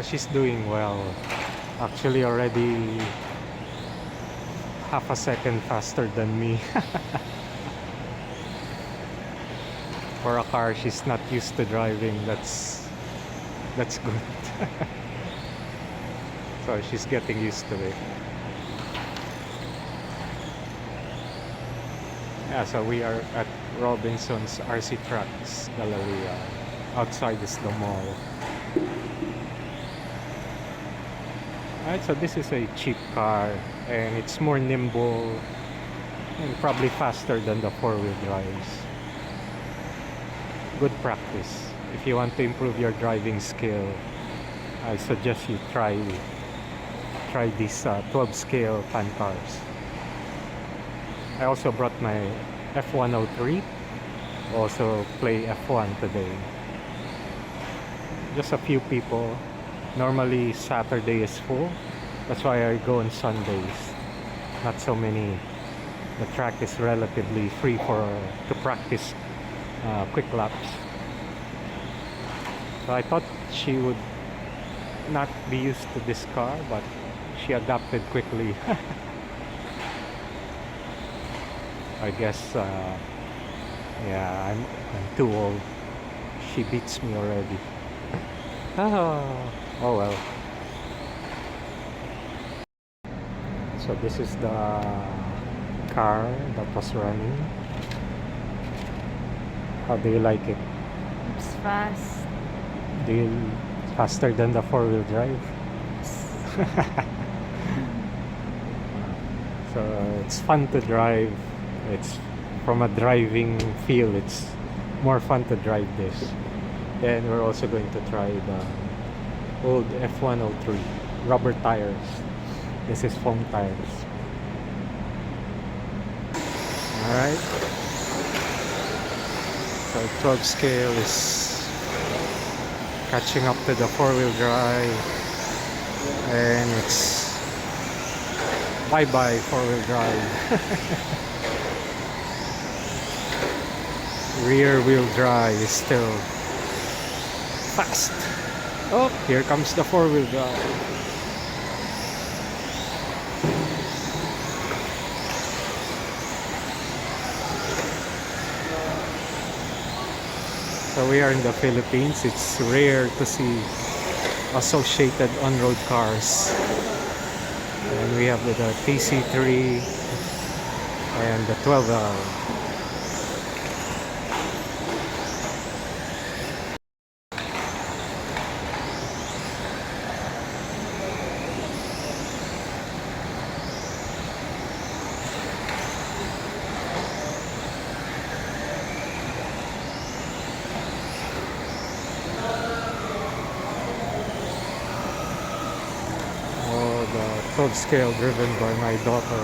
she's doing well. Actually, already half a second faster than me. For a car she's not used to driving, that's good. So she's getting used to it. Yeah, so we are at Robinson's RC Trucks Galleria. Outside is the mall. Alright, so this is a cheap car and it's more nimble and probably faster than the four-wheel drives. Good practice. If you want to improve your driving skill, I suggest you try these 12 scale pan cars. I also brought my F103. Also play F1 today. Just a few people. Normally Saturday is full. That's why I go on Sundays. Not so many. The track is relatively free to practice quick laps. So I thought she would not be used to this car, but she adapted quickly. I guess yeah, I'm too old. She beats me already. Oh well. So this is the car that was running. How do you like it? It's fast. Faster than the four-wheel drive? So it's fun to drive. It's from a driving feel, it's more fun to drive this. And we're also going to try the old F103 rubber tires. This is foam tires. Alright, so 12 scale is catching up to the four-wheel drive, and it's bye-bye four-wheel drive. Rear wheel drive is still fast. Oh, here comes the four-wheel drive. So we are in the Philippines. It's rare to see Associated on-road cars. And we have the TC3 and the 12L. The 12 scale driven by my daughter.